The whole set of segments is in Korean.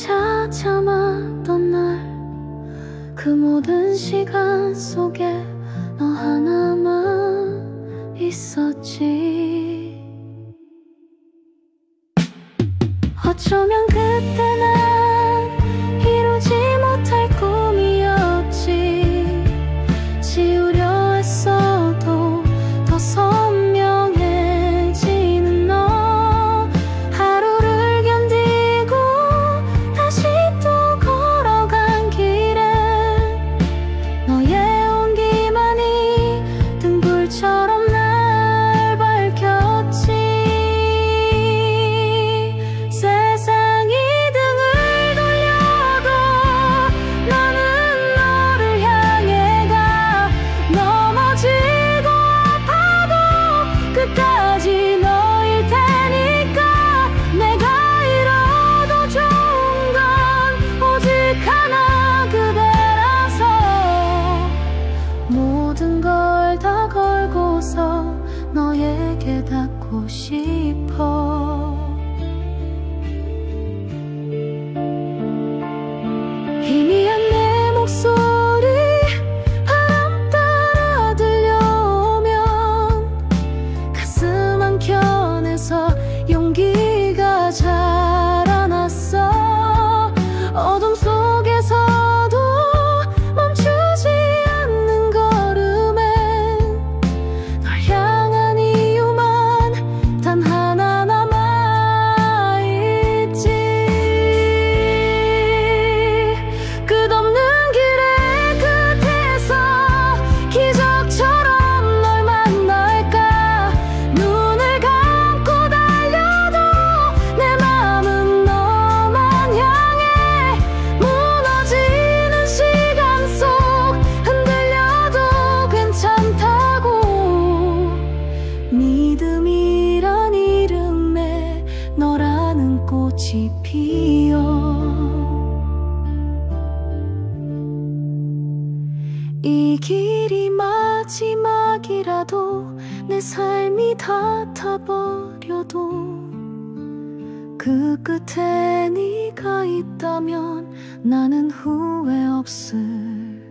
차 참았던 날 그 모든 시간 속에 너 하나만 있었지. 어쩌면 그때 난 이루지 못할 꿈이었지. 지우려 했어도 더 선명해지는 너. 하루를 견디고 다시 또 걸어간 길에 너의 온기만이 등불처럼 날 밝혔지. 세상이 등을 돌려도 나는 너를 향해 가. 넘어지고 아파도 끝까지 너일 테니까. 내가 잃어도 좋은 건 오직 하나 그대라서. 모든 걸 다 걸고서 너에게 닿고 싶어. 희미한 내 목소리 바람 따라 들려오면 가슴 한켠에서 용기가 자라났어. 어둠 속에서도 멈추지 않는 걸음엔 널 향한 이유만 단 하나 남아있지. 끝없는 길의 끝에서 기적처럼 널 만날까. 눈을 감고 달려도 내 맘은 너만 향해. 무너지는 시간 속 흔들려도 괜찮다고. 믿음이란 이름에 너라는 꽃이 피어. 이 길이 마지막이라도 내 삶이 닿아버려도 그 끝에 네가 있다면 나는 후회 없을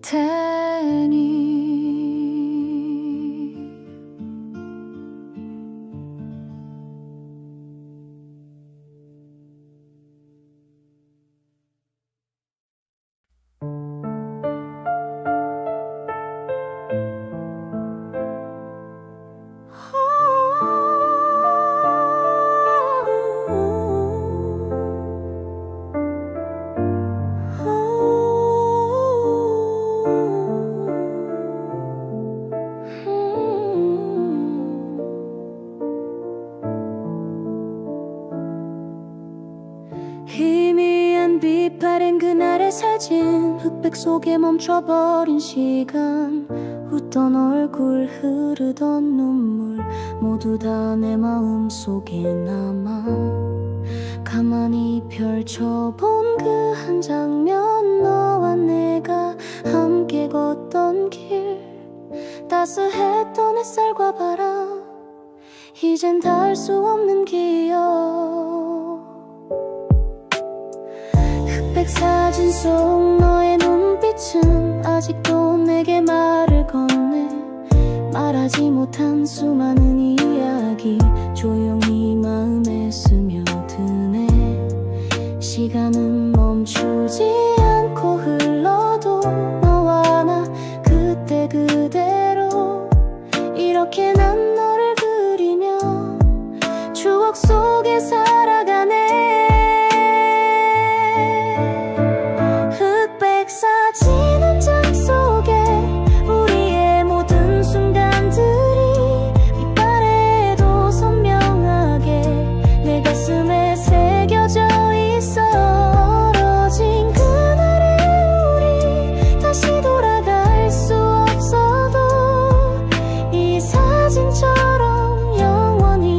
테니. 희미한 빛바랜 그날의 사진. 흑백 속에 멈춰버린 시간. 웃던 얼굴 흐르던 눈물 모두 다 내 마음속에 남아. 가만히 펼쳐본 그 한 장면. 너와 내가 함께 걷던 길. 따스했던 햇살과 바람. 이젠 닿을 수 없는 기억. 흑백 사진 속 너의 눈빛은 아직도 내게 말을 건네. 말하지 못한 수많은 이야기 조용히 마음에 스며드네. 시간은 멈추지 않고 흘러도 너와 나 그때 그대로. 이렇게 난 너를 그리며 추억 속에 살아가네. 흑백 사진 한 장 속에 우리의 모든 순간들이 빛바래도 선명하게 내 가슴에 새겨져 있어. 멀어진 그날의 우리 다시 돌아갈 수 없어도 이 사진처럼 영원히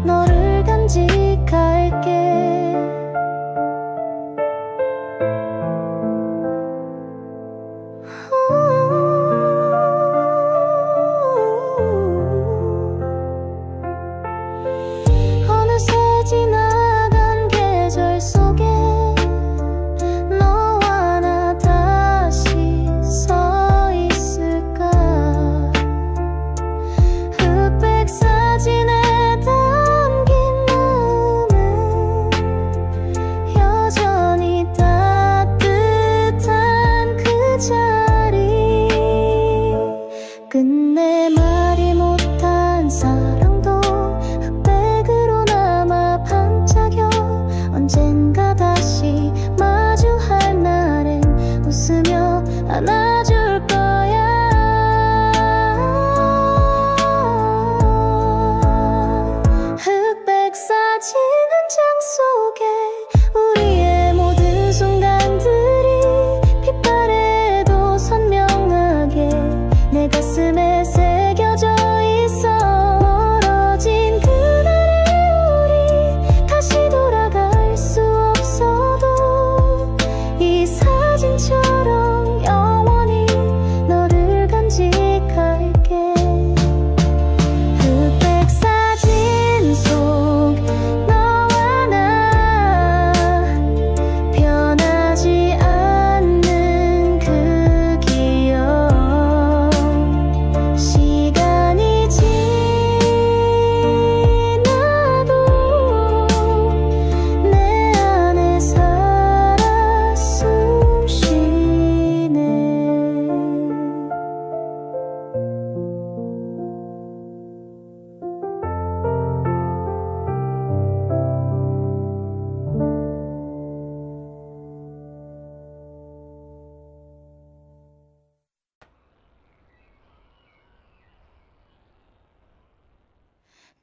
너를 간직해.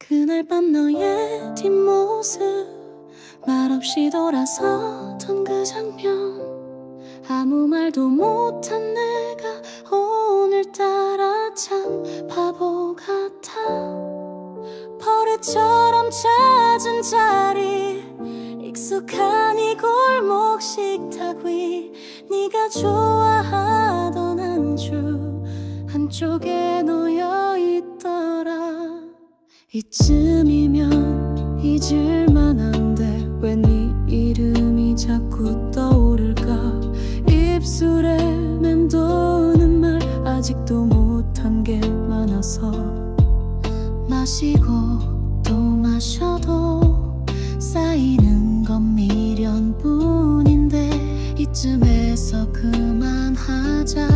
그날 밤 너의 뒷모습 말없이 돌아서던 그 장면 아무 말도 못한 내가 오늘따라 참 바보 같아 버릇처럼 찾은 자리 익숙한 이 골목 식탁 위 네가 좋아하던 안주 한쪽에 놓여 있더라 이쯤이면 잊을만한데 왜 네 이름이 자꾸 떠오를까 입술에 맴도는 말 아직도 못한 게 많아서 마시고 또 마셔도 쌓이는 건 미련뿐인데 이쯤에서 그만하자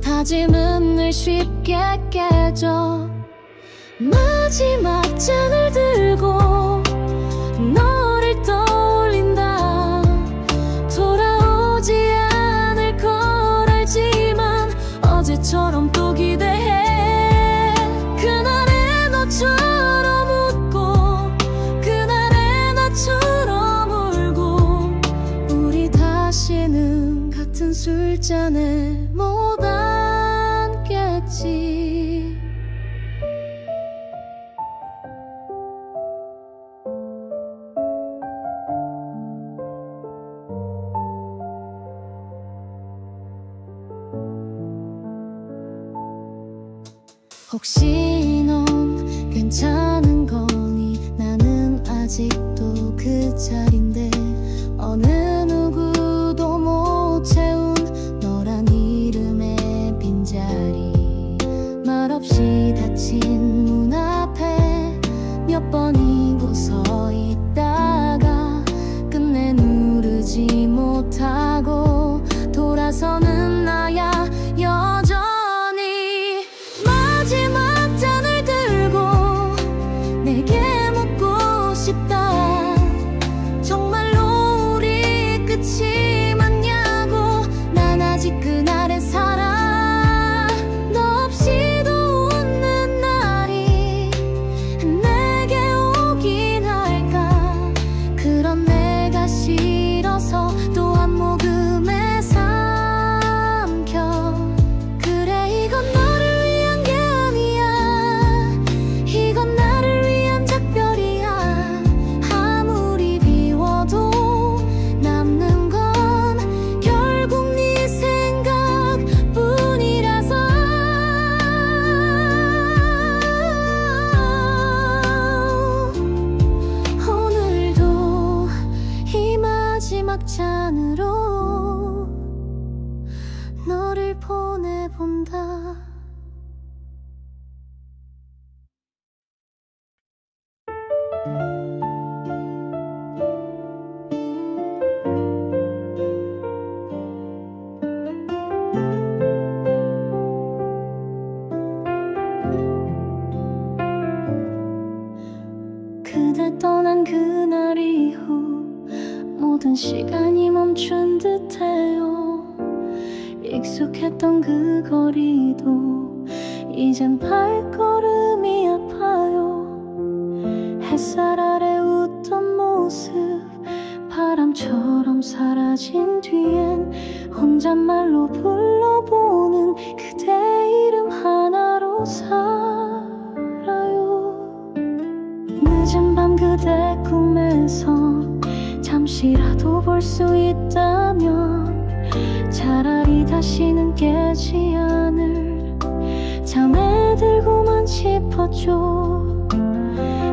다짐은 늘 쉽게 깨져 마지막 잔을 들고 너를 떠올린다 돌아오지 않을 걸 알지만 어제처럼 또 기대해 그날의 너처럼 웃고 그날의 나처럼 울고 우리 다시는 같은 술잔에 못 앉겠지 혹시 넌 괜찮은 거니 나는 아직도 그 자리인데 어느 누구도 못 채운 너란 이름의 빈자리 말없이 닫힌 문 앞에 몇 번이고 서 있다가 끝내 누르지 못하고 돌아서는 나야 여전히 마지막 잔을 들고 내게 묻고 싶다 정말로 우리 끝이 맞냐고 난 아직 그날의 살아 너 없이도 웃는 날이 내게 오긴 할까 그런 내가 싫어서 또 한 모금에 삼켜 그래 이건 너를 위한 게 아니야 이건 나를 위한 작별이야 아무리 비워도 남는 건 결국 네 생각뿐이라서 오늘도 이 마지막 잔으로 너를 보내본다 그대 떠난 그날 이후 모든 시간이 멈춘 듯해요 익숙했던 그 거리도 이젠 발걸음이 아파요 햇살 아래 웃던 모습 바람처럼 사라진 뒤엔 혼잣말로 불러보는 그대 이름 하나로 살아요 늦은 밤 그대 꿈에서 잠시라도 볼 수 있다면 차라리 다시는 깨지 않을 잠에 들고만 싶었죠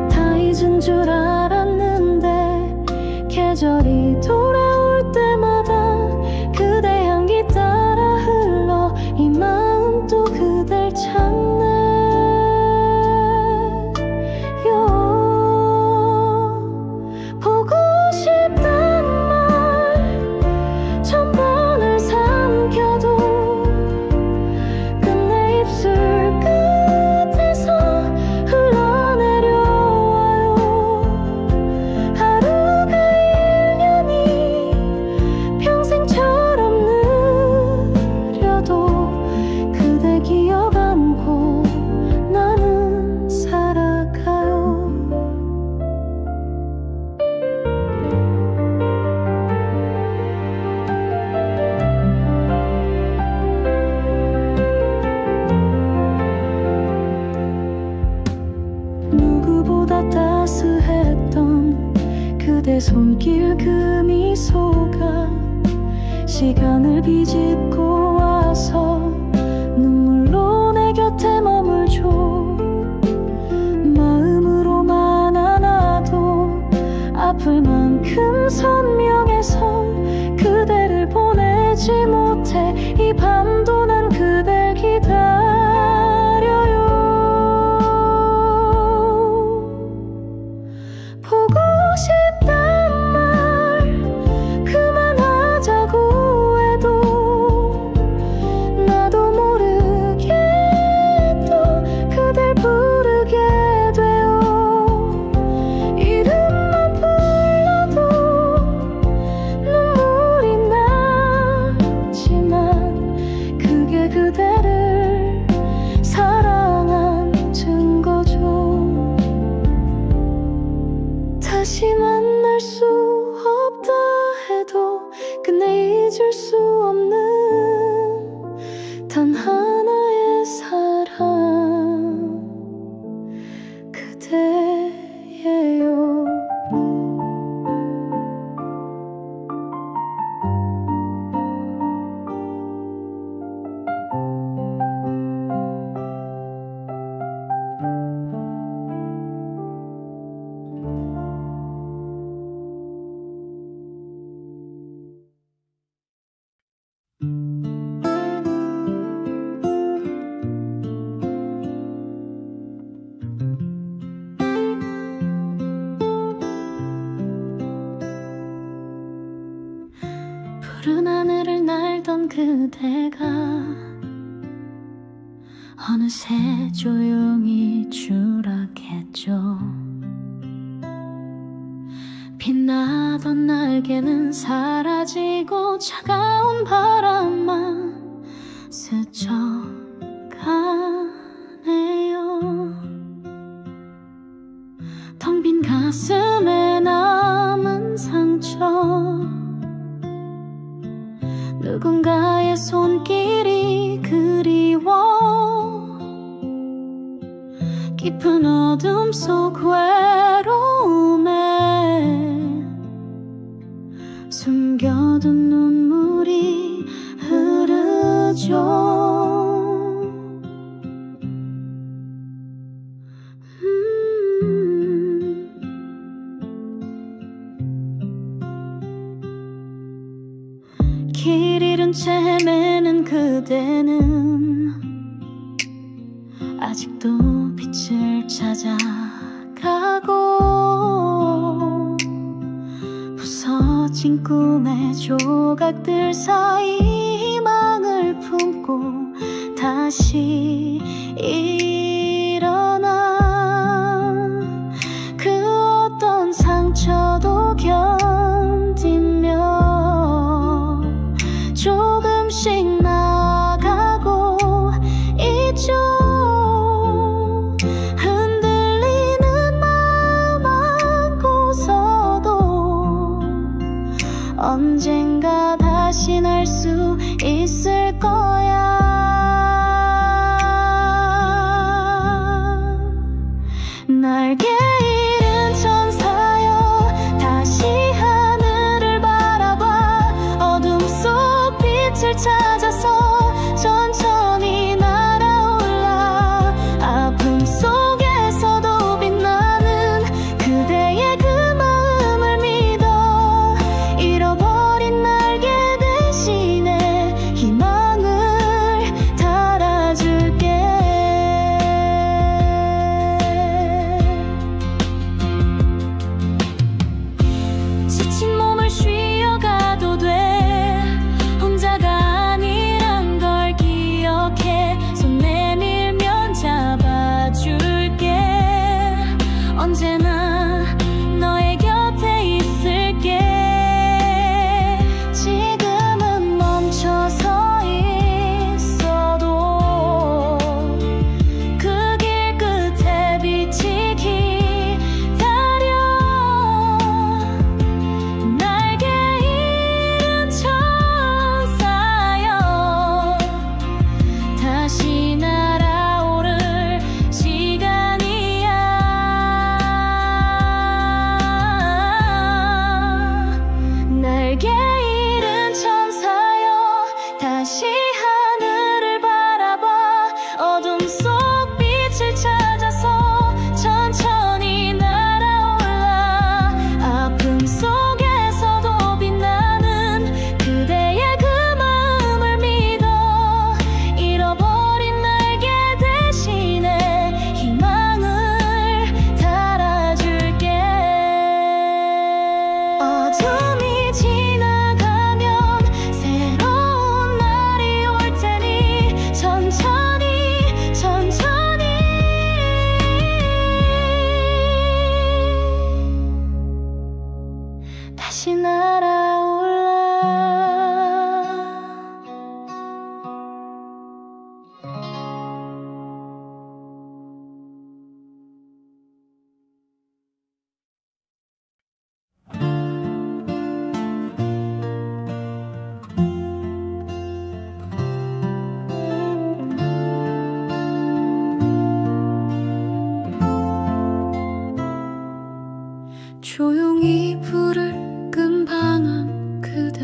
다 잊은 줄 알았는데 계절이 돌아올 때마다 그대 향기 따라 흘러 이 마음 또 그댈 찾네요 보고 싶단 말 천 번을 삼켜도 끝내 입술 끝에서 흘러내려와요 하루가 1년이 시간을 비집고 와서 눈물로 내 곁에 머물줘. 마음으로만 안아도 아플 만큼 선명해서 그대를 보내지 못해 이 밤도 난 그댈 기다려요. 보고 싶단 말 그만하자고 해도 나도 모르게 또 그댈 부르게 돼요. 이름만 불러도 눈물이 나지만 그게 그대를 사랑한 증거죠. 다시 만날 수 없다 해도 끝내 잊을 수 없는 단 하나의 사랑 그대예요. 푸른 하늘을 날던 그대가 어느새 조용히 추락했죠. 빛나던 날개는 사라지고 차가운 바람만 스쳐가네요. 텅 빈 가슴에 남은 상처, 누군가의 손길이 그리워. 깊은 어둠 속 외로움에 숨겨둔 눈물이 흐르죠. 길 잃은 채 헤매는 그대는 아직도 빛을 찾아가고, 부서진 꿈의 조각들 사이 희망을 품고 다시 일어나. 그 어떤 상처도 견디며 조금씩 나가고 있죠. 흔들리는 마음 안고서도 언젠가 다시 날 수 있을 거야. 날개 잃은 천사여 다시 하늘을 바라봐. 어둠 속 빛을 찾아서 천천히 날아올라. 아픔 속에서도 빛나는 그대의 그 마음을 믿어. 잃어버린 날개 대신에 희망을 달아줄게. 지친 몸을 쉬어가도 돼. 혼자가 아니란 걸 기억해. 손 내밀면 잡아줄게. 언제나 너의 곁에 있을게. 지금은 멈춰서 있어도 그 길 끝에 빛이 기다려. 날개 잃은 천사여 다시 날아오를 시간이야. 날개 잃은 천사여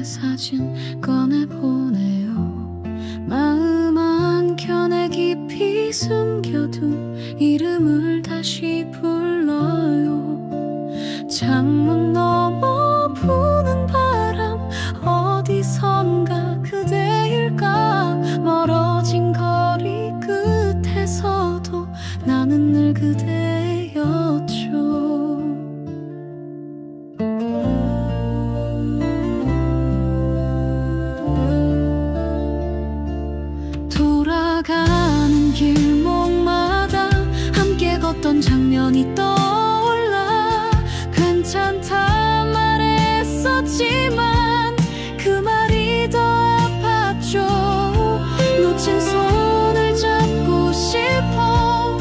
그대 사진 꺼내보네요. 마음 한켠에 깊이 숨겨둔 이름을 다시 불러요. 창문 너머 부는 바람 어디선가 그대일까. 멀어진 거리 끝에서도 나는 늘 그대였죠. 돌아가는 길목마다 함께 걷던 장면이 떠올라. 괜찮다 말했었지만 그 말이 더 아팠죠. 놓친 손을 잡고 싶어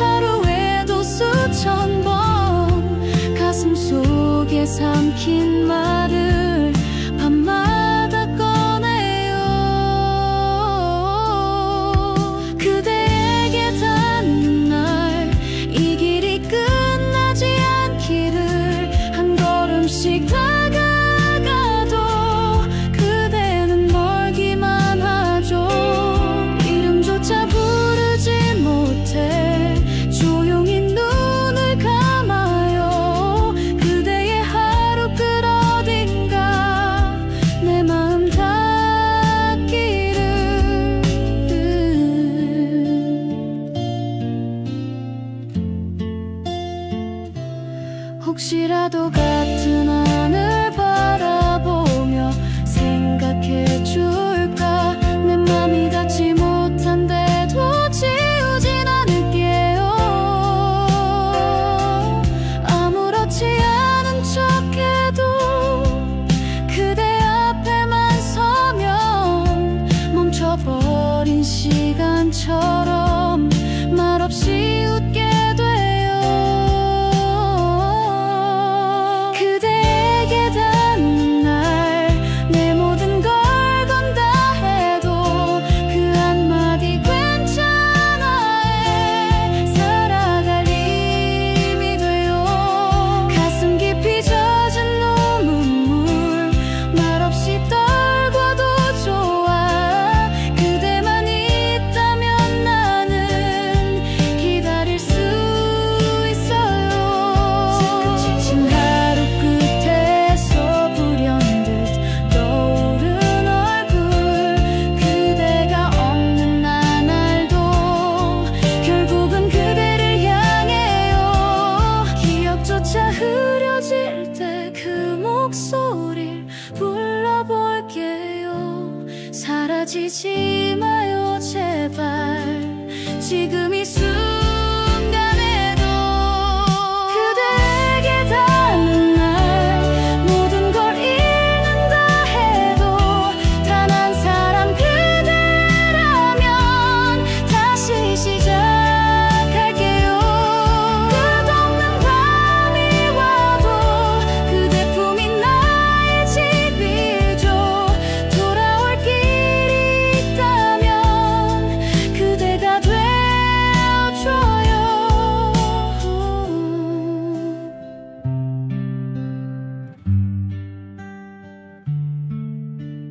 하루에도 수천 번 가슴 속에 삼킨 말을 밤마다 꺼내요. 그대에게 닿는 날 이 길이 끝나지 않기를. 한 걸음씩 다가가도 그대는 멀기만 하죠. 이름조차 부르지 못해 조용히 눈을 감아요. 그대의 하루 끝 어딘가 내 마음 닿기를. 혹시라도 같은 하늘 바라보며 생각해줄까. 내 맘이 닿지 못한데도 지우진 않을게요. 아무렇지 않은 척해도 그대 앞에만 서면 멈춰버린 시간처럼 말없이 웃게 돼요. 그대에게 닿는 날 내 모든 걸 건다 해도 그 한마디 괜찮아에 살아갈 힘이 돼요. 가슴 깊이 젖은 눈물 말없이 떨궈도 좋아. 그대만 있다면 나는 기다릴 수 있어요. 지친 하루 끝에서 불현듯 떠오른 얼굴. 그대가 없는 나날도 결국은 그대를 향해요. 기억조차 흐려질 때 그 목소리를 불러볼게요. 사라지지 마요 제발 지금 이 순간에도. 그대에게 닿는 날 모든 걸 잃는다 해도 단 한 사람 그대라면 다시 시작할게요. 끝없는 밤이 와도 그대 품이 나의 집이죠. 돌아올 길이 있다면 그대가 되어줘요.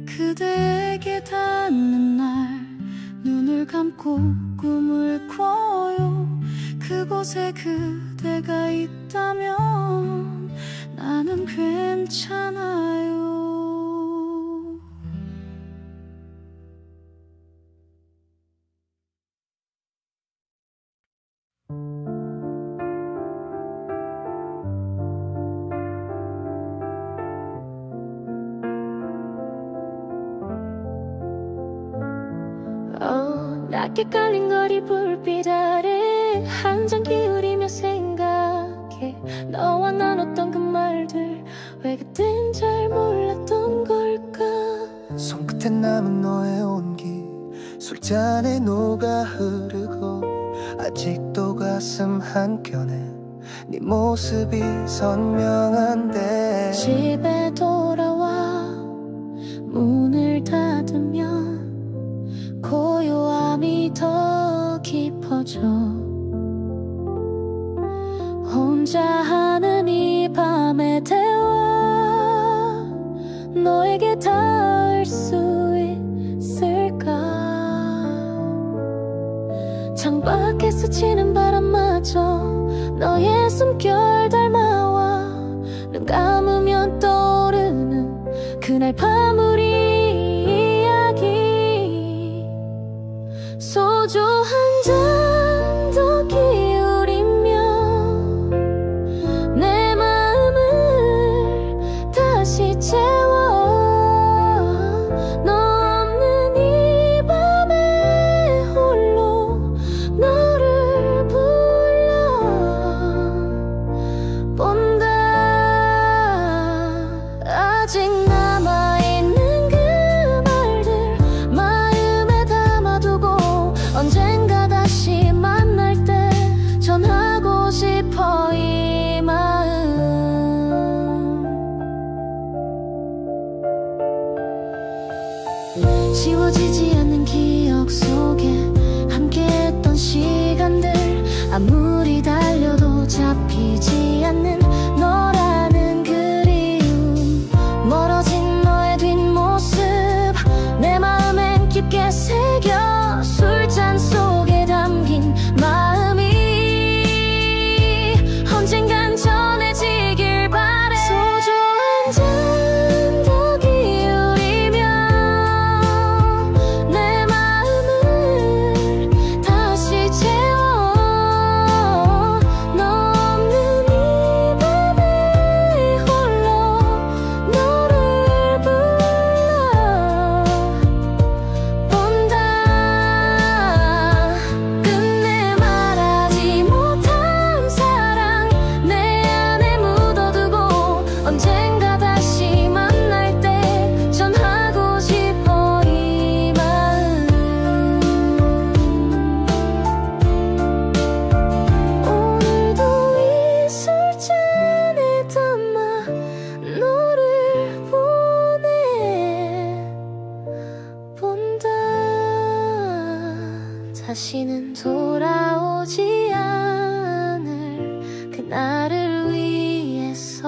그대에게 닿는 날 눈을 감고 꿈을 꿔요. 그곳에 그대가 있다면 나는 괜찮아요. 낮게 깔린 거리 불빛 아래 한 장 기울이며 생각해. 너와 나눴던 그 말들 왜 그땐 잘 몰랐던 걸까. 손끝에 남은 너의 온기 술잔에 녹아 흐르고 아직도 가슴 한켠에 네 모습이 선명한데. 집에 돌아와 문을 닫으면 고요함이 더 깊어져. 혼자 하는 이 밤의 대화 너에게 닿을 수 있을까? 창밖에 스치는 바람마저 너의 숨결 닮아와 눈 감으면 떠오르는 그날 밤 우리 이야기. 소주 한 잔 더 기울이며 내 마음을 다시 채워. 너 없는 이 밤에 홀로 너를 불러본다. 아직 남아있는 그 말들 마음에 담아두고 언젠가 다시 만날 때 전하고 싶어 이 마음. 지워지지 않는 기억 속에 함께했던 시간들, 아무리 달려도 잡히지 않는 너라는 그리움. 멀어진 너의 뒷모습 내 마음엔 깊게 새겨. 술잔 속에 담긴 마음이 언젠간 전해지길 바래. 소주 한 잔 더 기울이며 내 마음을 다시 채워. 너 없는 이 밤에 홀로 너를 불러본다. 끝내 말하지 못한 사랑 내 안에 묻어두고 언젠가 다시 만날 때 전하고 싶어 이 마음. 오늘도 이 술잔에 담아 너를 보내본다. 다시는 돌아오지 않을 그날을 위해서.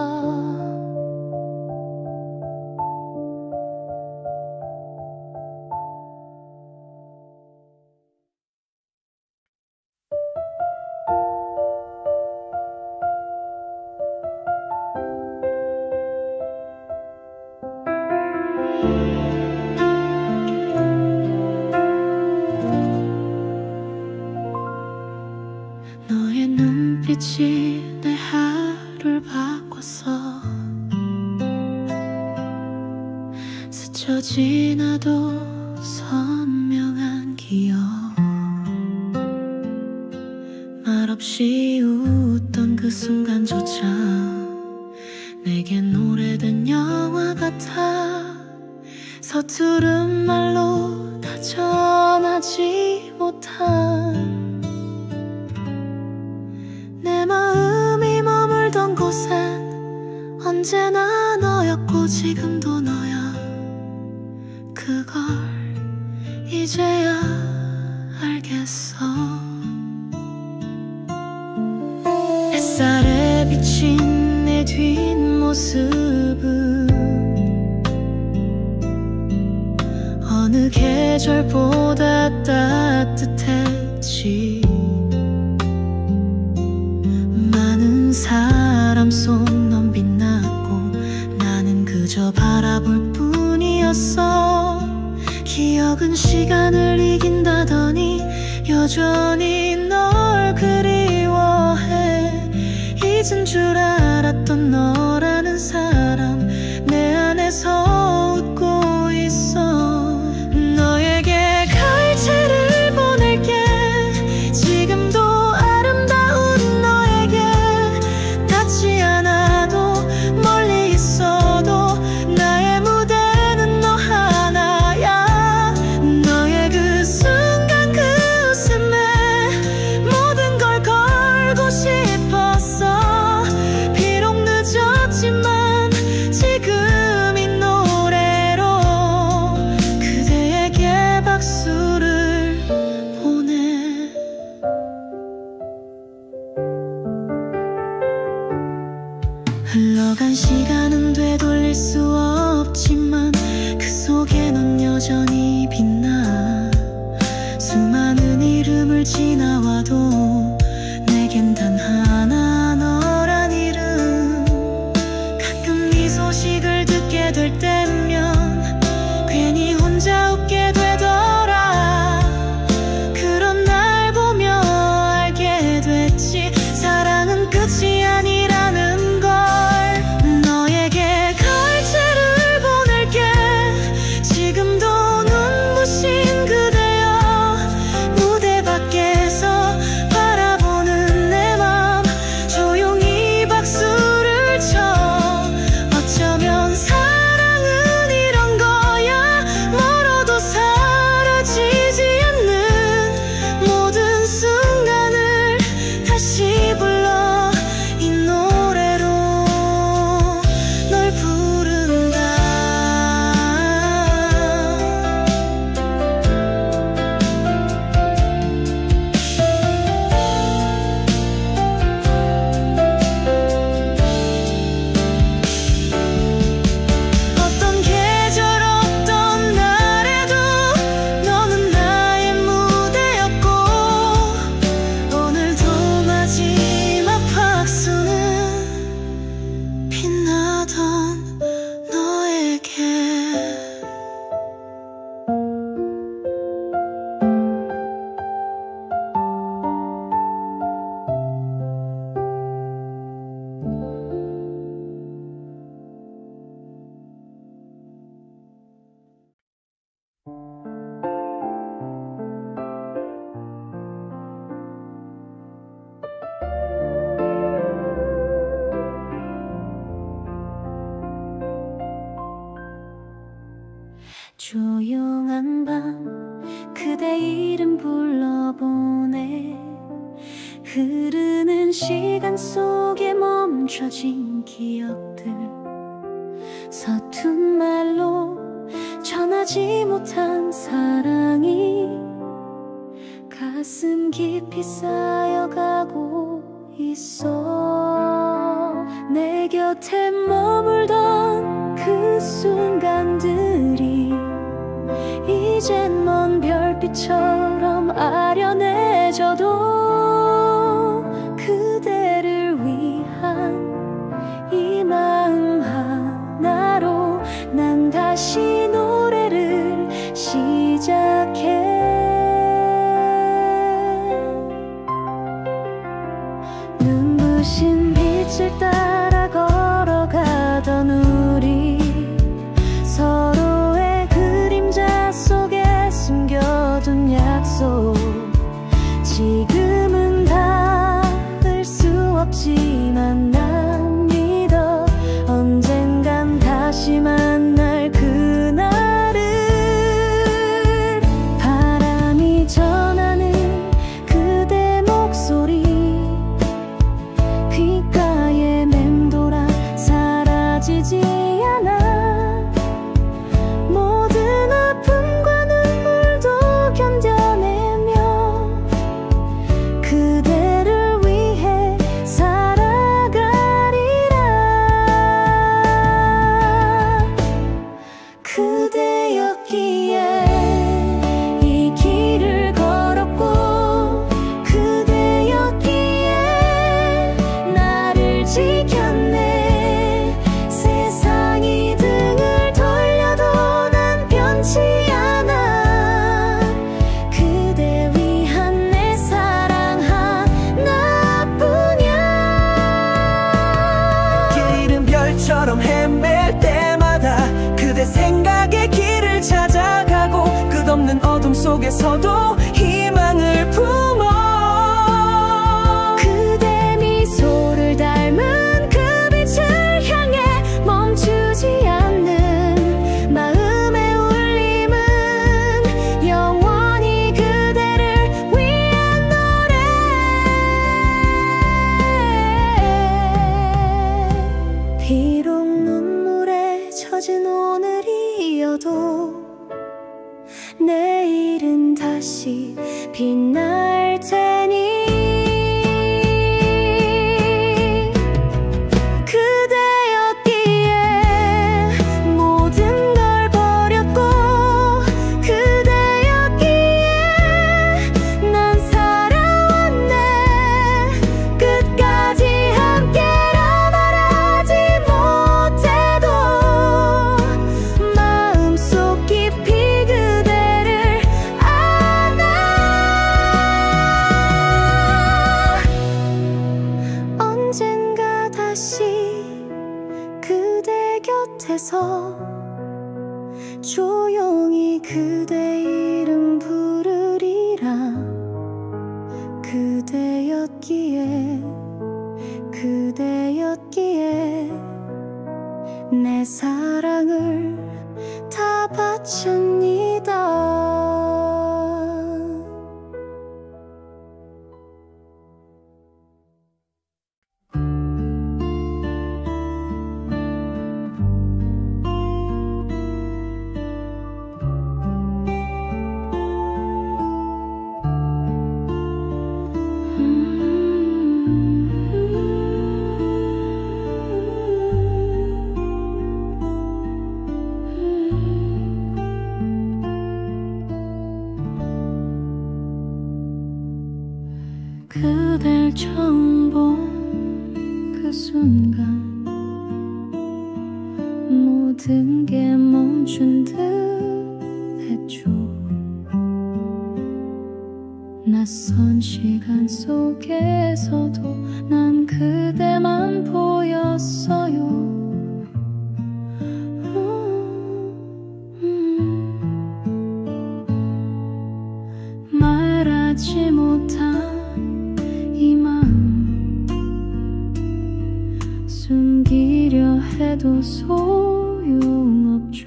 너의 눈빛이 내 하루를 바꿨어. 스쳐 지나도 선명한 기억. 말없이 웃던 그 순간조차 내겐 오래된 영화 같아. 서투른 말로 다 전하지 못한 내 마음이 머물던 곳엔 언제나 너였고 지금도 너야. 그걸 이제야 알겠어. 햇살에 비친 내 뒷모습은 어느 계절보다 따뜻했지. 많은 사람 속 넌 빛났고 나는 그저 바라볼 뿐이었어. 기억은 시간을 이긴다더니 여전히 널 그리워해. 잊은 줄 알았던 너라는 사람 내 안에서 웃고 있어. 너에게 갈채를 보낼게. 지금도 아름다운 너에게 닿지 않아도 멀리 있어도 나의 무대는 너 하나야. 너의 그 순간 그 웃음에 모든 걸 걸고 싶었어. 비록 늦었지만 지금 이 노래 조용한 밤 그대 이름 불러보네. 흐르는 시간 속에 멈춰진 기억들, 서툰 말로 전하지 못한 사랑이 가슴 깊이 쌓여가고 있어. 내 곁에 머물던 그 순간들이 이젠 먼 별빛처럼 아련해져도 그대를 위한 이 마음 하나로 난 다시 노래를 시작해. 눈부신 빛을 따라 걸어가던 우리, 서로의 그림자 속에 숨겨둔 약속, 지금은 닿을 수 없지만 난 믿어 언젠간 다시 만날 그날을. 바람이 전하는 그대 목소리 귓가에 맴돌아 사라지지 않아. 모든 아픔과 눈물도 견뎌내며 그대를 위해 살아가리라. 그대였기에 이 길을 걸었고, 그대였기에 나를 지켰네. 세상이 등을 돌려도 난 변치 않아. 그대 위한 내 사랑 하나뿐이야. 길 잃은 별처럼 헤맬 때마다 그대 생각에 길을 찾아가고, 끝없는 어둠 속에서도 희망을 품어. 그대 미소를 닮은 그 빛을 향해 멈추지 않는 마음의 울림은 영원히 그대를 위한 노래. 비록 눈물에 젖은 오늘이어도 내일은 다시 빛날 테니. 그대였기에 모든 걸 버렸고, 그대였기에 난 살아왔네. 끝까지 함께라 말하지 못해도 마음속 깊이 그대를 안아. 언젠가 다시 그대 곁에서 조용히 그대 이름 부르리라. 그대였기에 그대였기에 내 사랑을 다 바칩니다. 그댈 처음 본 그 순간 모든 게 멈춘 듯 했죠. 낯선 시간 속에서도 난 그대만 보였어요. 말하지 못한 이 마음 숨기려 해도 소용없죠.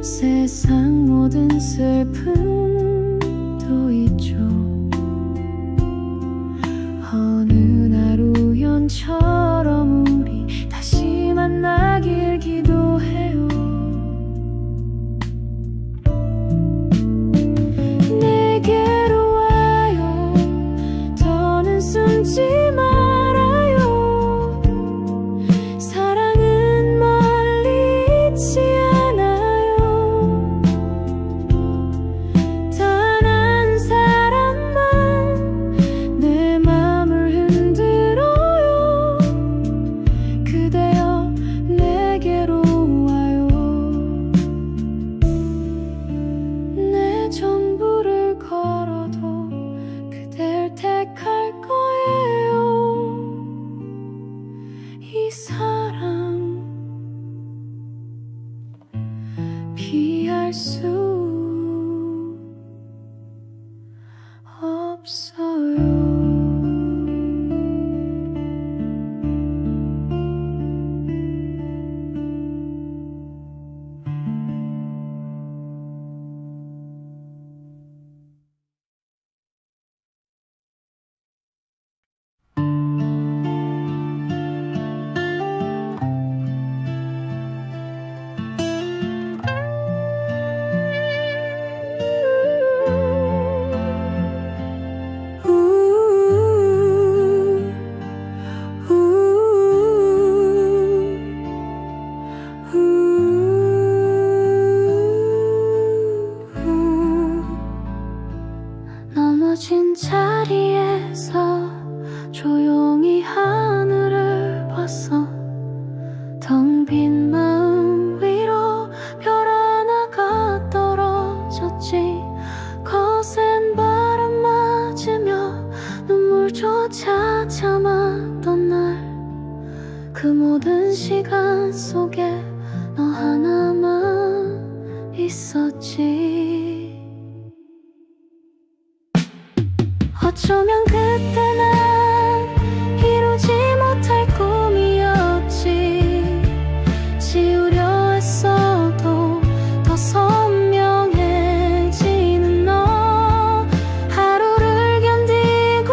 세상 모든 슬픔도 있죠. 어느 날 우연처럼 우리 다시 만나길 기도해요. 내게로 와요. 더는 숨지 말아요. 사랑은 멀리 있지 않아요. 단 한 사람만 내 맘을 흔들어요. 그대여 내게로 와요. 내 전부를 걸어도 그댈 택할 거예요. 이 사랑 피할 수 없어요. 넘어진 자리에서 조용히 하늘을 봤어. 텅 빈 마음 위로 별 하나가 떨어졌지. 거센 바람 맞으며 눈물조차 참았던 날, 그 모든 시간 속에 너 하나만 있었지. 어쩌면 그때 난 이루지 못할 꿈이었지. 지우려 했어도 더 선명해지는 너. 하루를 견디고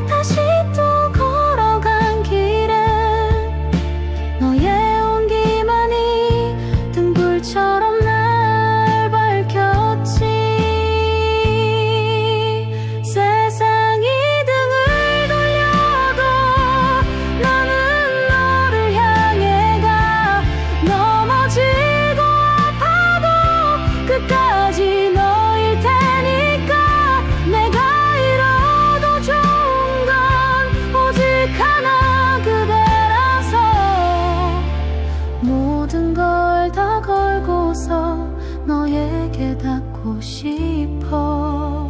다시 또 걸어간 길에 너의 온기만이 등불처럼 날 밝혔지. 세상이 등을 돌려도 나는 너를 향해 가. 넘어지고 아파도 끝까지 너일 테니까. 내가 잃어도 좋은 건 오직 하나 그대라서. 모든 걸 다 걸고서 너에게 닿고 싶어.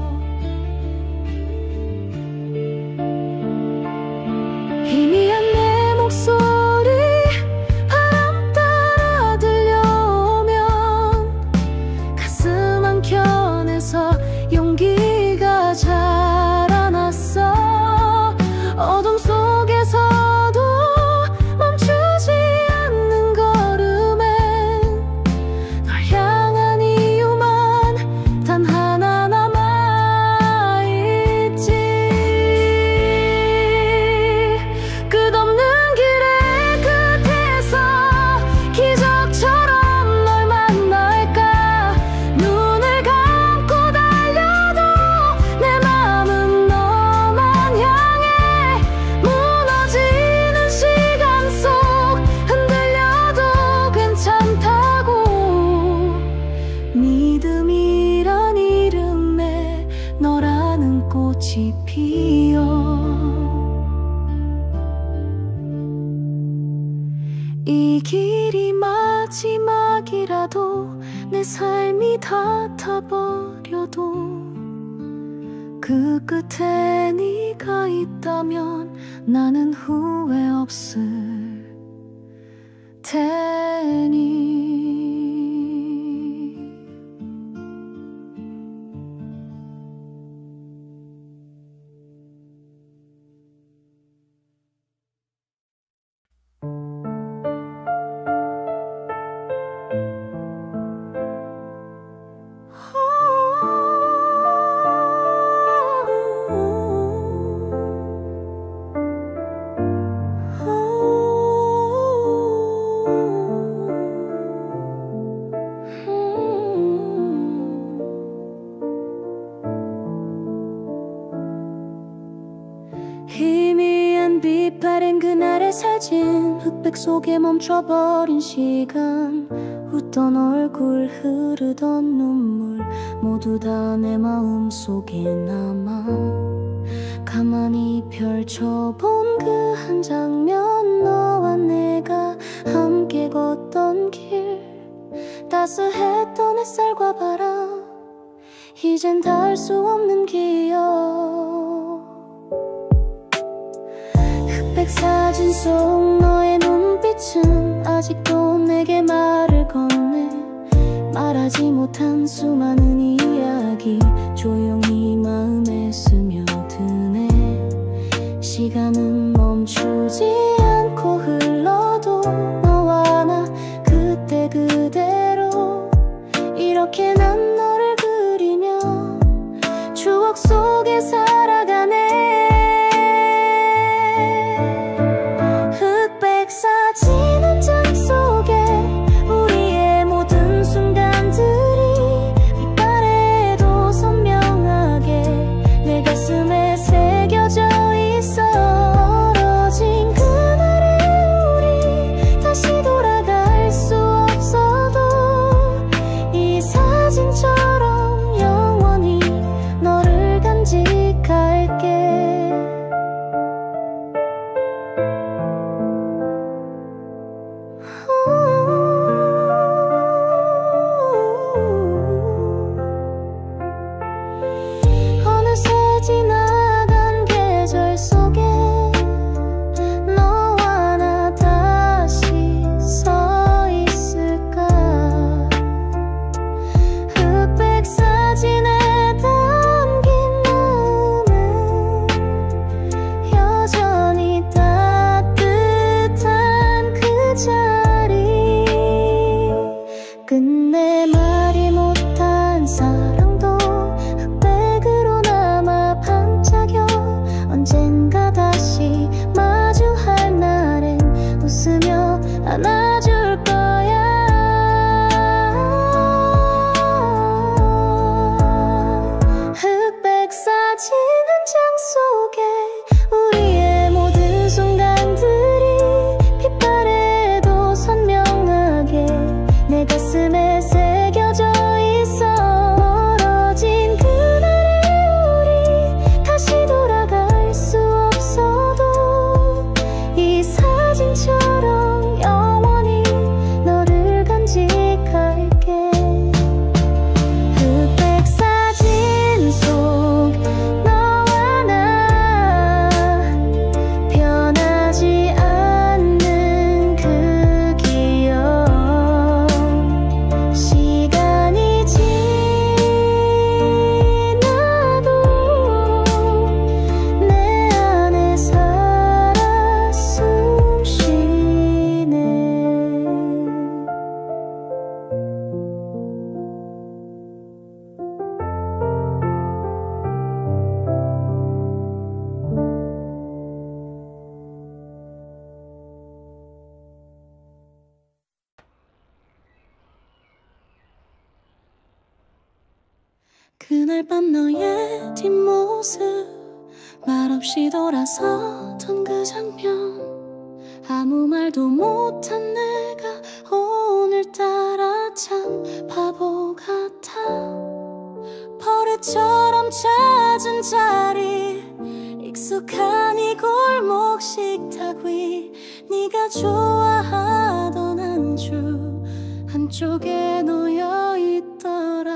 희미한 내 목소리 바람 따라 들려오면 가슴 한켠에서 용기가 자라났어. 어둠 속에서도 멈추지 않는 걸음엔 널 향한 이유만 단 하나 남아있지. 끝없는 길의 끝에서 기적처럼 널 만날까. 눈을 감고 달려도 내 맘은 너만 향해. 무너지는 시간 속 흔들려도 괜찮다고. 믿음이란 이름에 너라는 꽃이 피어. 이 길이 마지막이라도 내 삶이 닿아버려도 그 끝에 네가 있다면 나는 후회 없을 테니. 새진 흑백 속에 멈춰버린 시간, 웃던 얼굴 흐르던 눈물 모두 다 내 마음속에 남아. 가만히 펼쳐본 그 한 장면, 너와 내가 함께 걷던 길, 따스했던 햇살과 바람, 이젠 닿을 수 없는 기억. 흑백 사진 속 너의 눈빛은 아직도 내게 말을 건네. 말하지 못한 수많은 이야기 조용히 마음에 스며드네. 시간은 멈추지 않고 흘러도 너와 나 그때 그대로, 이렇게 난 너를 그리며 추억 속에 살아가네. 흑백 사진 한 장 속에 우리의 모든 순간들이 빛바래도 선명하게 내 가슴에 새겨져 있어. 멀어진 그날의 우리 다시 돌아갈 수 없어도 이 사진처럼 영원히 너를 간직할게. 어느새 지나간 계절 속에 너와 나 다시 서 있을까. 흑백 사진에 담긴 마음은 여전히 따뜻한 그 자리. 끝내 말이 못한 사랑도 흑백으로 남아 반짝여. 언젠가 다시 마주할 날엔 웃으며 안아줄 거야. 흑백 사진 한 장 속에 우리의 모든 순간들이 빛바래도 선명하게 내 가슴에 새겨져 있어. 멀어진 그날의 우리 다시 돌아갈 수 없어도 이 사진처럼 영원히 너를 간직할게. 흑백 사진 속 너와 나 변하지 않는 그 기억. 시간이 지나도 내 안에 살아 숨쉬네. 그날 밤 너의 뒷모습, 말없이 돌아서던 그 장면, 아무 말도 못한 내가 오늘따라 참 바보 같아. 버릇처럼 찾은 자리, 익숙한 이 골목 식탁 위, 네가 좋아하던 안주 한쪽에 놓여 있더라.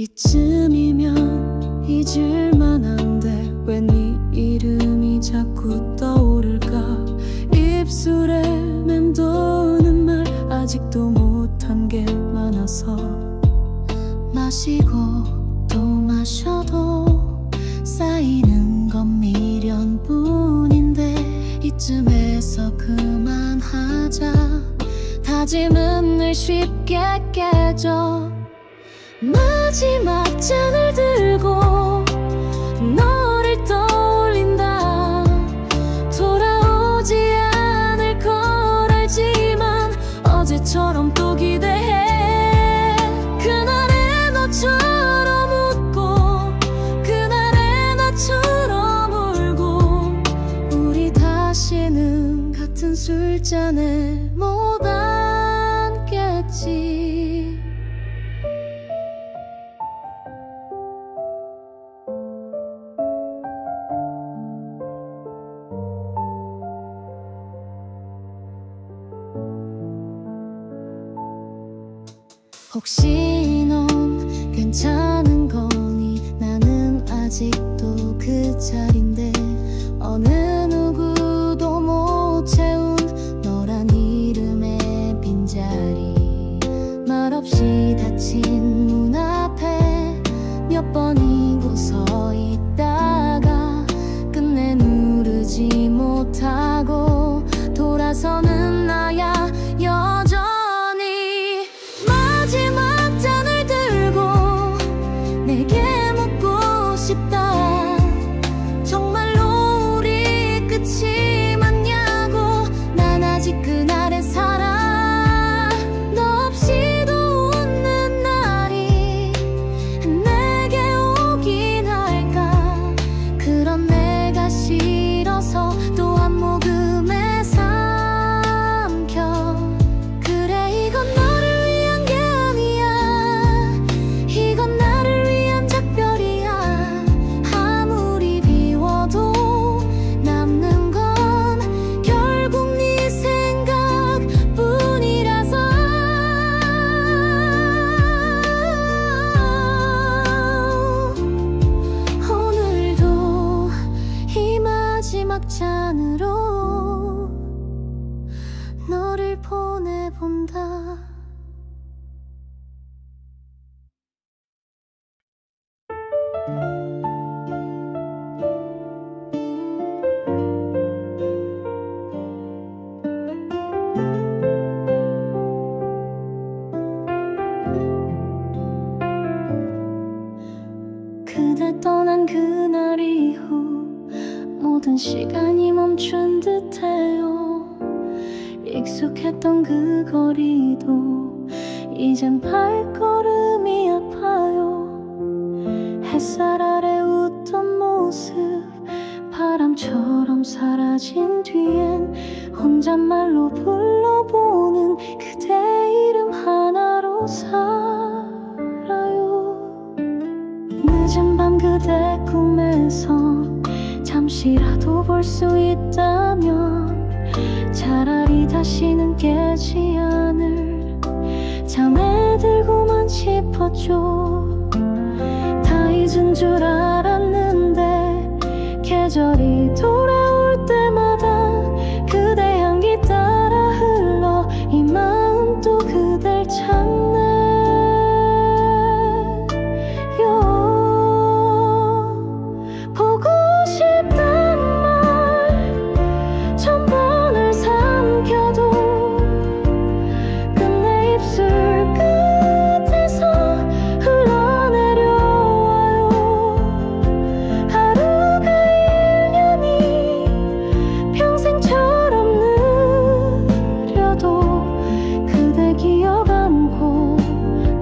이쯤이면 잊을만한데 왜 네 이름이 자꾸 떠오를까. 입술에 맴도는 말 아직도 못한 게 많아서, 마시고 또 마셔도 쌓이는 건 미련뿐인데 이쯤에서 그만하자. 다짐은 늘 쉽게 깨져. 마지막 잔을 들고 너를 떠올린다. 돌아오지 않을 걸 알지만 어제처럼 또 기대해. 그날의 너처럼 웃고 그날의 나처럼 울고 우리 다시는 혹시 넌 괜찮은 거니? 나는 아직도 그 자리인데 어느 누구도 못 채운 너란 이름의 빈자리, 말없이 닫힌 문 앞에 몇 번이고 서 있다가 끝내 누르지 못하고 돌아서는 나야 여전히. 마지막 잔을 들고 내게 묻고 싶다. 정말로 우리 끝이 맞냐고. 난 아직 그날의 살아. 너 없이도 웃는 날이 내게 오긴 할까. 그런 내가 싫어서 또 한 모금에 삼켜. 그래 이건 너를 위한 게 아니야. 이건 나를 위한 작별이야. 아무리 비워도 남는 건 결국 네 생각뿐이라서. 오늘도 이 마지막 잔으로 너를 보내본다. 그대 떠난 그날 이후 모든 시간이 멈춘 듯해요. 익숙했던 그 거리도 이젠 발걸음이 아파요. 햇살 아래 웃던 모습 바람처럼 사라진 뒤엔 혼잣말로 불러보는 그대 이름 하나로 살아요. 늦은 밤 그대 꿈에서 잠시라도 볼 수 있다면 차라리 다시는 깨지 않을 잠에 들고만 싶었죠. 다 잊은 줄 알았는데 계절이 돌아올 때마다 그대 향기 따라 흘러 이 마음 또 그댈 찾네요. 보고 싶단 말 천 번을 삼켜도 끝내 입술 끝에서 흘러내려와요. 하루가 1년이 평생처럼 느려도 그대 기억 안고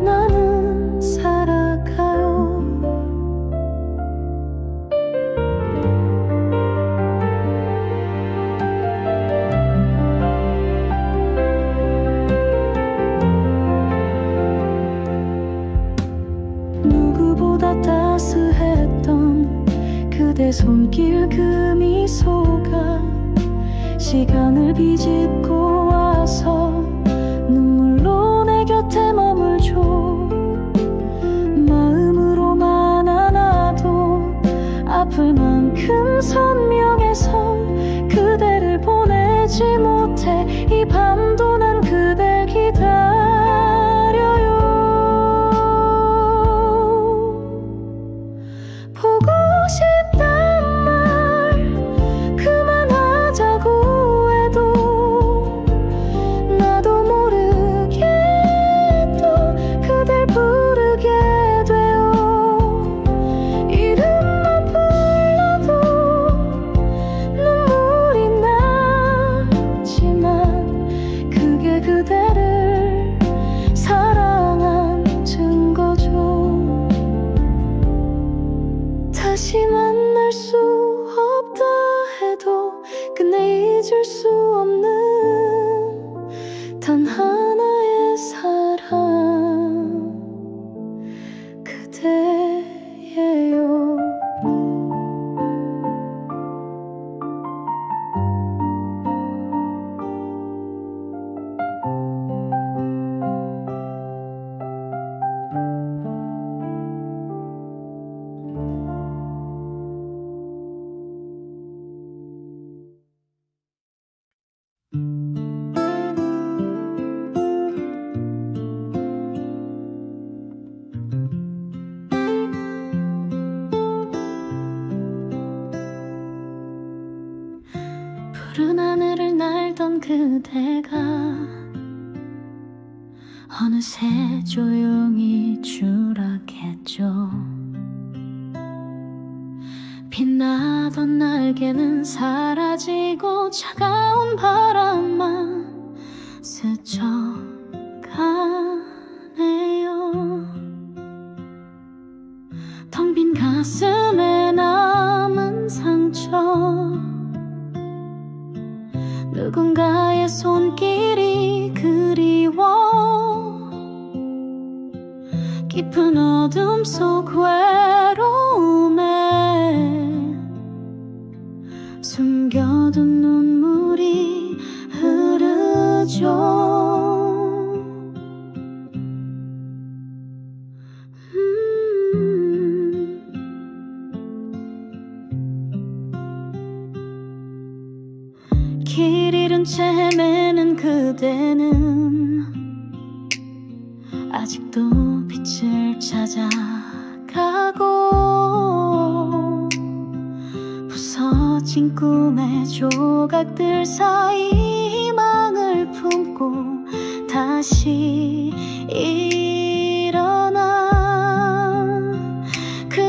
나는 살아가요. 누구보다 따스했던 그대 손길 그 미소가 시간을 비집고 와서 눈물로 내 곁에 머물죠. 마음으로만 안아도 아플 만큼 선명해서 그대를 보내지 못해 이 밤도 난 그댈 기다려요. 보고 싶단 말 그만하자고 해도 나도 모르게 또 그댈 부르게 돼요. 이름만 불러도 눈물이 나지만 그대가 어느새 조용히 추락했죠. 빛나던 날개는 사라지고 차가운 바람만 스쳐가네요. 텅 빈 가슴에 남은 상처, 누군가의 손길이 그리워. 깊은 어둠 속 외로움에 숨겨둔 눈물이 흐르죠. 길 잃은 채 헤매는 그대는 아직도 빛을 찾아가고, 부서진 꿈의 조각들 사이 희망을 품고 다시 일어나. 그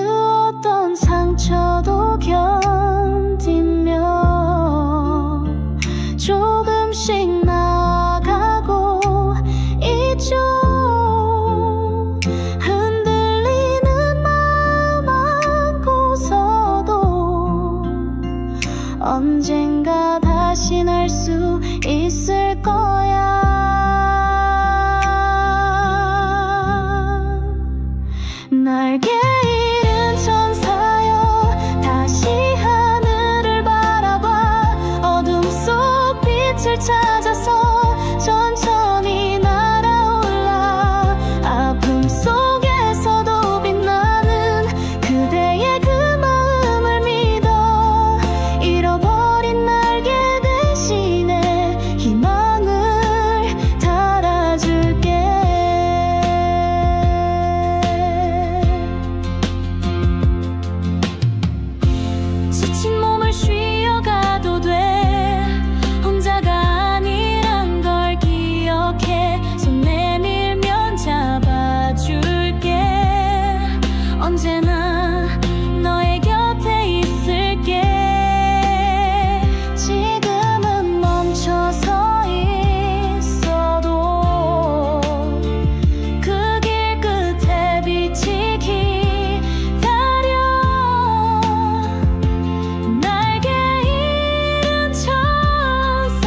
어떤 상처도 견디며 조금씩 나아가고 있죠. 흔들리는 마음 안고서도 언젠가 다시 날 수 있을 거야. 날개 잃은 천사여, 다시 하늘을 바라봐. 어둠 속 빛을 찾아서 천천히 날아올라. 아픔 속에서도 빛나는 그대의 그 마음을 믿어. 잃어버린 날개 대신에 희망을 달아줄게. 지친 몸을 쉬어가도 돼. 혼자가 아니란 걸 기억해. 손 내밀면 잡아줄게. 언제나 너의 곁에 있을게. 지금은 멈춰서 있어도 그 길 끝에 빛이 기다려. 날개 잃은 천사여,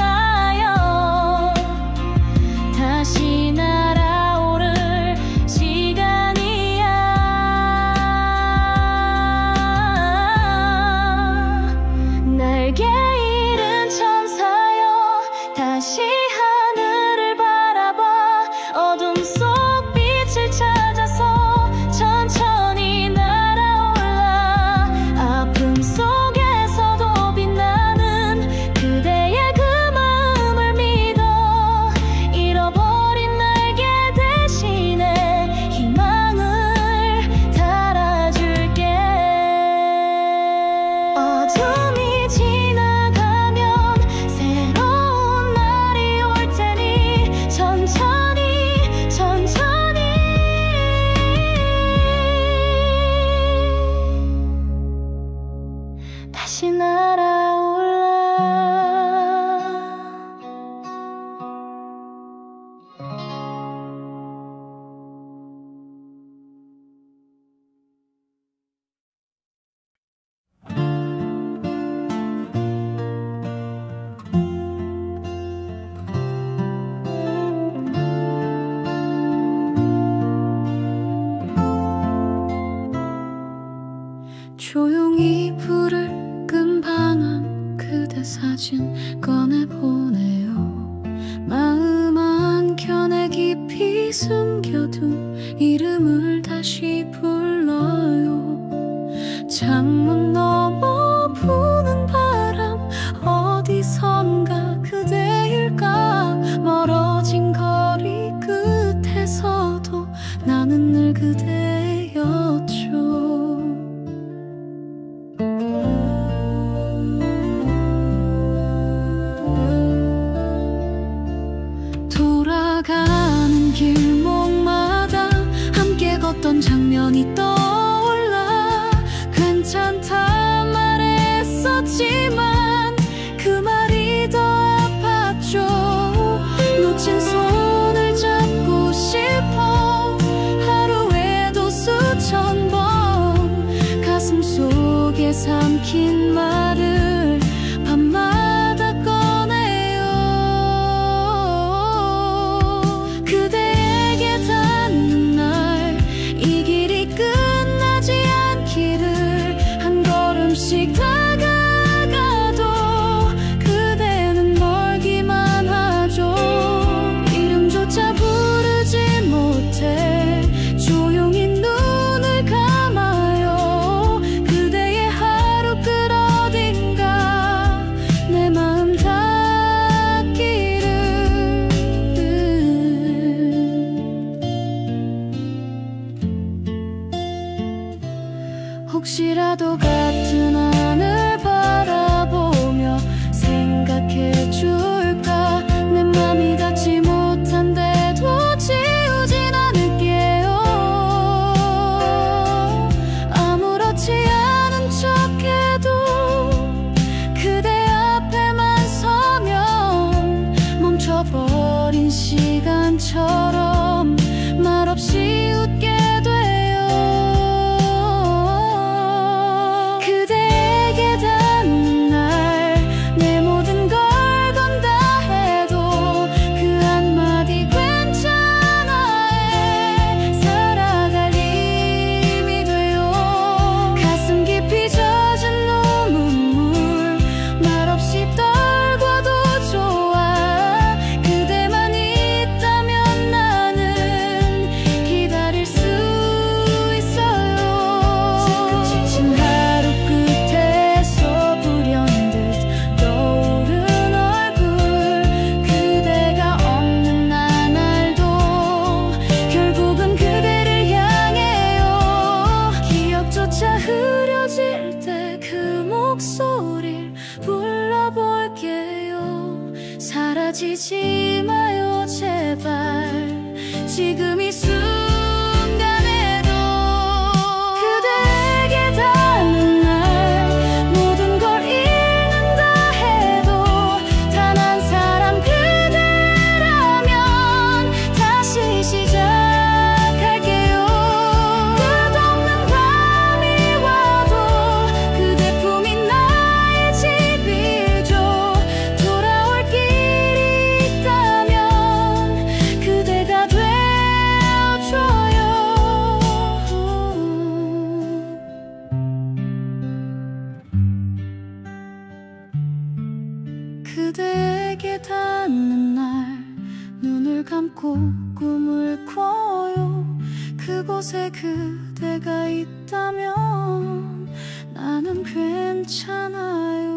다시 날아오를 시간이야. 날개 잃은 천사여, 다시 하늘을 바라봐. 어둠 속 빛을 찾아서 천천히 날아올라. 아픔 속에서도 빛나는 그대의 그 마음을 믿어. 잃어버린 날개 대신에 희망을 달아줄게. 어둠이 지나가면 새로운 날이 올 테니 천천히 천천히 다시 날아올라. 조용히 불을 끈 방 안 그대 사진 꺼내보네요. 마음 한켠에 깊이 숨겨둔 이름을 다시 불러요. 창문 너머 부는 바람, 어디선가 그대일까. 멀어진 거리 끝에서도 나는 늘 그대였죠. 입에 삼킨 말을 밤마다 꺼내요. 그대에게 닿는 날 이 길이 끝나지 않기를. 한 걸음씩 다가가도 그대는 멀기만 하죠. 이름조차 부르지 못해 조용히 눈을 감아요. 그대의 하루 끝 어딘가 내 마음 닿기를. 혹시라도 같은 하늘 바라보며 생각해 줄까. 내 맘이 닿지 못한데도 지우진 않을게요. 아무렇지 않은 척해도 그대 앞에만 서면 멈춰버린 시간처럼 말없이 웃게 돼요. 그대에게 닿는 날 내 모든 걸 건다 해도 그 한마디 괜찮아에 살아갈 힘이 돼요. 가슴 깊이 젖은 눈물 말없이 떨궈도 좋아. 그대만 있다면 나는 기다릴 수 있어요. 지친 하루 끝에서 불현듯 떠오른 얼굴. 그대가 없는 나날도 결국은 그대를 향해요. 기억조차 흐려질 때 그 목소리를 불러볼게요. 사라지지 마요 제발 지금 이 순간에도. 그대에게 닿는 날 모든 걸 잃는다 해도 단 한 사람 그대라면 다시 시작할게요. 끝없는 밤이 와도 그대 품이 나의 집이죠. 돌아올 길이 있다면 그대가 되어줘요. 그대에게 닿는 날 눈을 감고 꿈을 꿔요. 그곳에 그대가 있다면 나는 괜찮아요.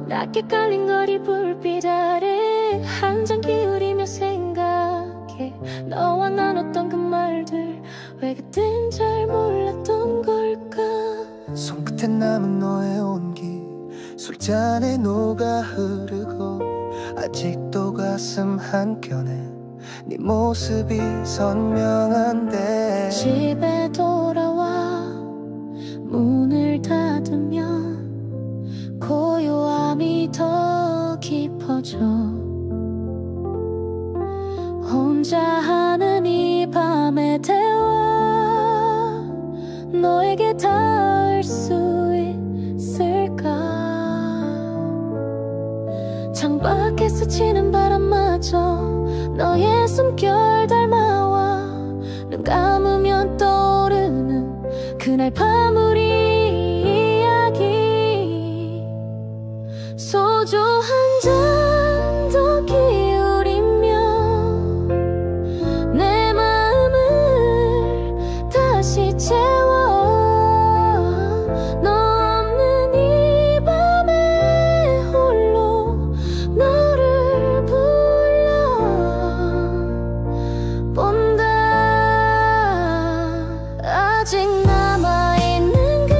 낮게 깔린 거리 불빛 아래 한 장 기울이며 생각해. 너와 나눴던 그 말들 왜 그땐 잘 몰랐던 걸까. 손끝에 남은 너의 온기 술잔에 녹아 흐르고 아직도 가슴 한켠에 네 모습이 선명한데. 집에 돌아와 문을 닫으면 고요함이 더 깊어져. 혼자 하는 이 밤의 대화 너에게 닿을 수 있을까. 창밖에 스치는 바람마저 너의 숨결 닮아와. 눈 감으면 떠오르는 그날 밤 우리 이야기. 소주 한 잔 더 기울이며 내 마음을 다시 채워. 너 없는 이 밤에 홀로 너를 불러본다. 아직 남아있는 그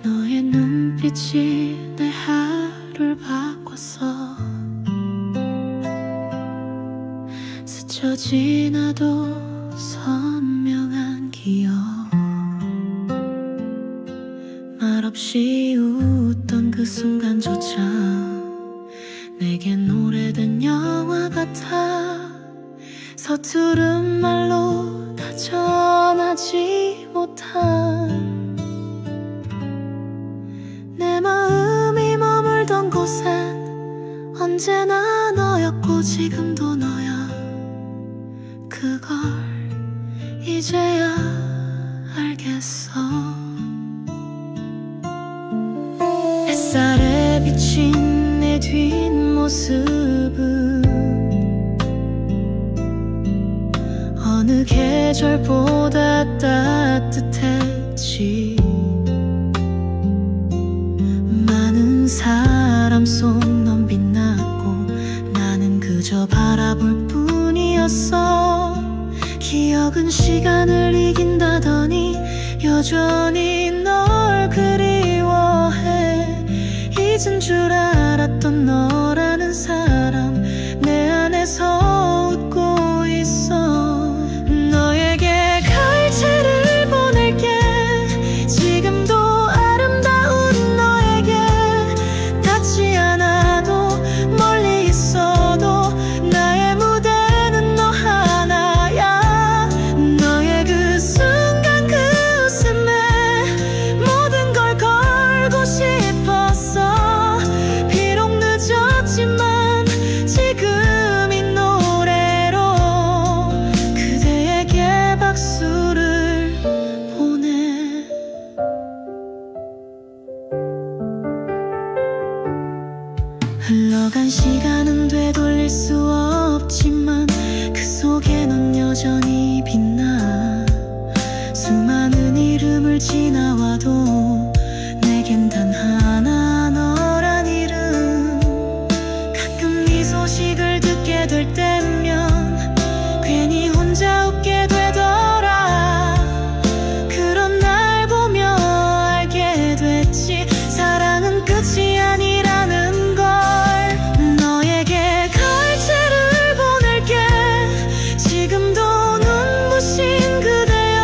너의 눈빛이 내 하루를 바꿨어. 스쳐 지나도 선명한 기억, 말없이 웃던 그 순간조차 내겐 오래된 영화 같아. 서투른 말로 다 전하지 못한 내 마음이 머물던 곳엔 언제나 너였고 지금도 너야. 그걸 이제야 알겠어. 햇살에 비친 내 뒷모습은 어느 계절보다 따뜻했지. 많은 사람 속 넌 빛났고 나는 그저 바라볼 뿐이었어. 기억은 시간을 이긴다더니 여전히 널 그리워해. 잊은 줄 알았던 너라는 사람 내 안에서 웃고 있어. 너에게 칼채를 보낼게. 지금도 아름다운 너에게 닿지 않아도 멀리 있어도 나의 무대는 너 하나야. 너의 그 순간 그 웃음에 모든 걸 걸고 싶었어. 비록 늦었지만 지금 이 노래로 그대에게 박수를 보내. 흘러간 시간은 되돌릴 수 없지만 그 속에 넌 여전히 빛나. 수많은 이름을 지나와도 내겐 단 하나 너란 이름. 가끔 네 소식을 듣게 될 때면 괜히 혼자 웃게 되더라. 그런 날 보며 알게 됐지. 사랑은 끝이 아니라는 걸. 너에게 칼채를 보낼게. 지금도 눈부신 그대여.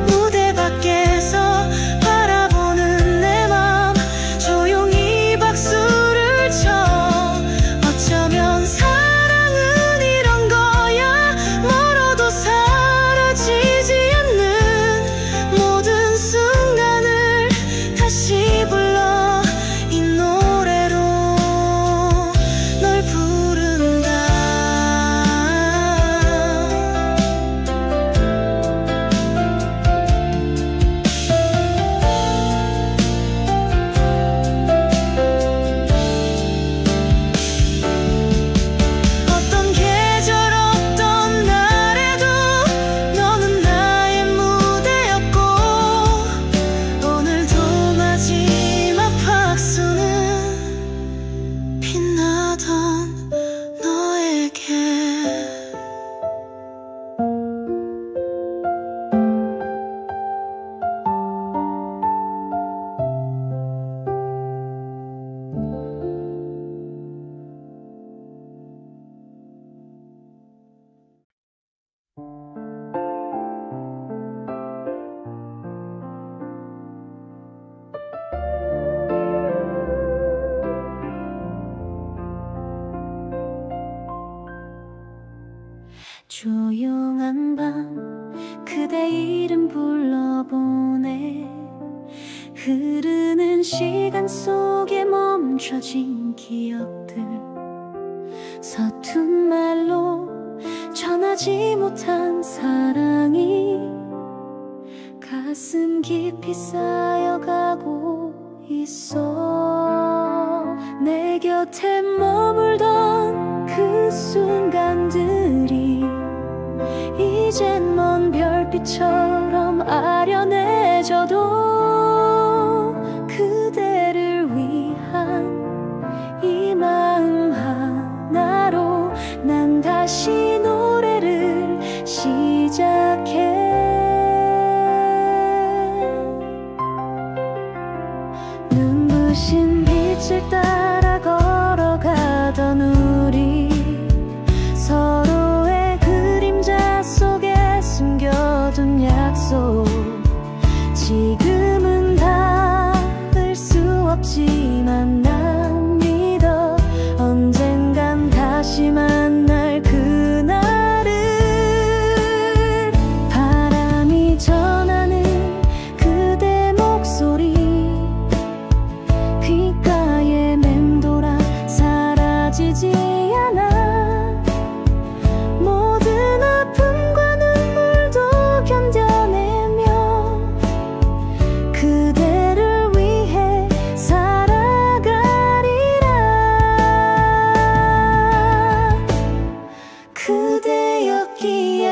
무대 밖에서 바라보는 내 맘 조용히 박수를 쳐. 어쩌면 사랑은 이런 거야. 멀어도 사라지지 않는 모든 순간을 다시 불러 이 노래로 널 부른다. 어떤 계절 어떤 날에도 너는 나의 무대였고 오늘도 마지막 박수는 빛나던 너에게. 조용한 밤 그대 이름 불러보네. 흐르는 시간 속에 멈춰진 기억들. 서툰 말로 전하지 못한 사랑이 가슴 깊이 쌓여가고 있어. 내 곁에 머물던 그 순간들이 이젠 먼 별빛처럼 아련해져도 그대를 위한 이 마음 하나로 난 다시 노래를 시작해. 눈부신 빛을 따라 걸어가던 우리, 서로의 그림자 속에 숨겨둔 약속, 지금은 닿을 수 없지만 난 믿어 언젠간 다시 만날 그날을. 바람이 전하는 그대 목소리, 귓가에 맴돌아 사라지지 않아. 모든 아픔과 눈물도 견뎌내며 그대를 위해 살아가리라. 그대였기에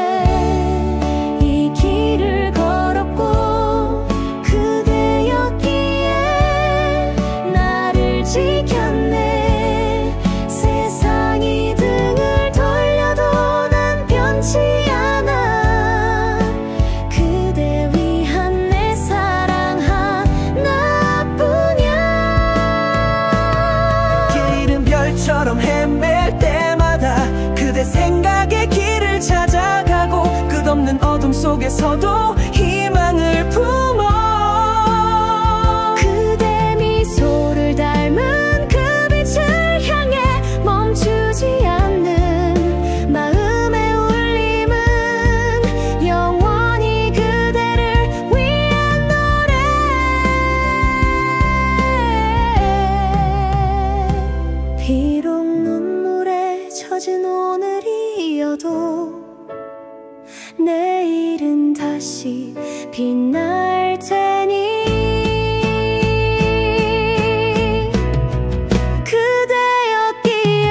이 길을 걸었고, 그대였기에 나를 지켰네. 세상이 등을 돌려도 난 변치 않아. 그대 위한 내 사랑 하나뿐이야. 길 잃은 별처럼 헤맬 때마다 그대 생각에 길을 찾아가고, 끝없는 어둠 속에서도 희망을 품어. 그대 미소를 닮은 그 빛을 향해 멈추지 않는 마음의 울림은 영원히 그대를 위한 노래. 비록 눈물에 젖은 오늘이어도 내일은 다시 빛날 테니. 그대였기에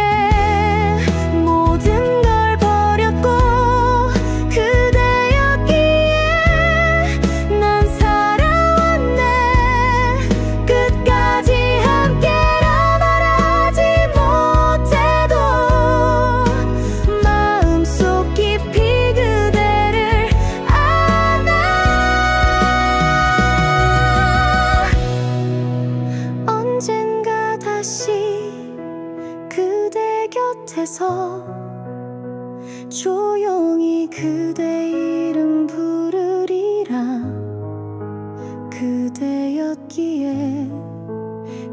모든 걸 버렸고, 그대였기에 난 살아왔네. 끝까지 함께라 말하지 못해도 마음속 깊이 그대를 안아. 언젠가 다시 그대 곁에서 조용히 그대 이름 부르리라. 그대였기에,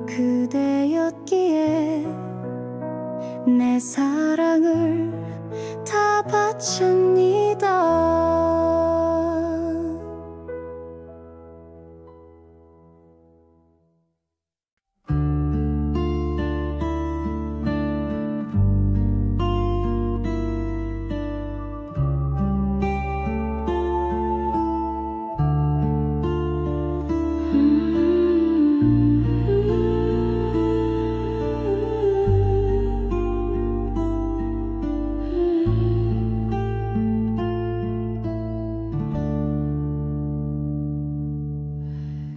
그대였기에 내 사랑을 다 바칩니다.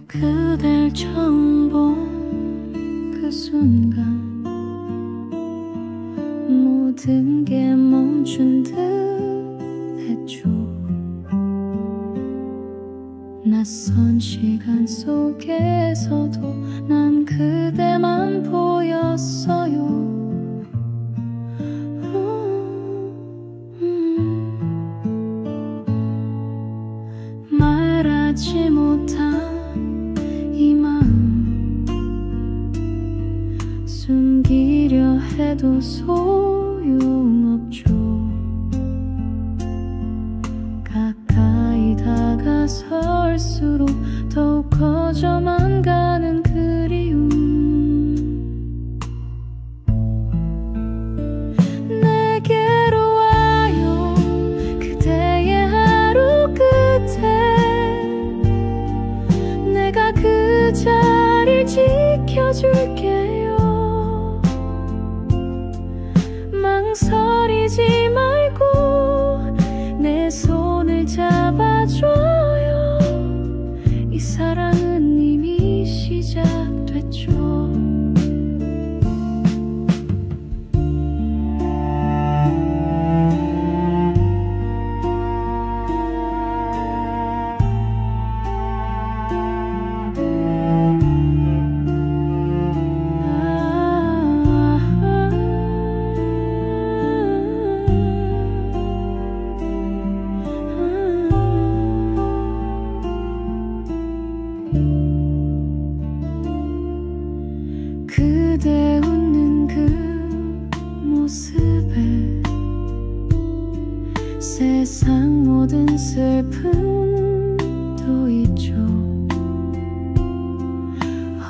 그댈 처음 본 그 순간 모든 게 멈춘 듯 했죠. 낯선 시간 속에서도 난 그대만 보였어요. 말하지 못한 이 마음, 숨기려 해도 소용없죠. 가까이 다가설수록 더욱 커져만 가는 그리움. 내게로 와요, 그대의 하루 끝에 내가 그 자리를 지켜줄게요. 망설이지 말고 내 손을 잡아줘요. 이 사랑은 이미 시작됐죠. 그대 웃는 그 모습에 세상 모든 슬픔도 있죠.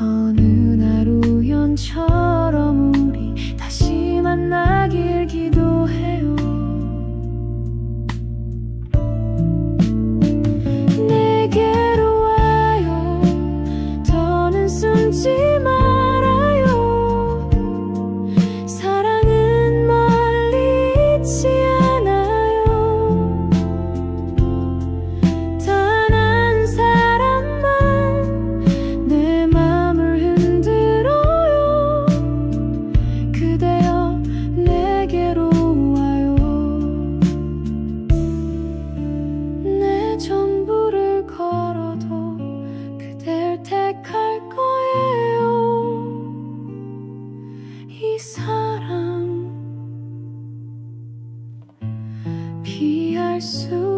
어느 날 우연처럼 우리 다시 만나길 기도해요. 내게로 와요. 더는 숨지 말아요. 사랑은 멀리 있지 않아요. 단 한 사람만 내 맘을 흔들어요. 그대여 내게로 와요. 내 전부를 걸어도 그댈 택할 거예요. 이 사랑 피할 수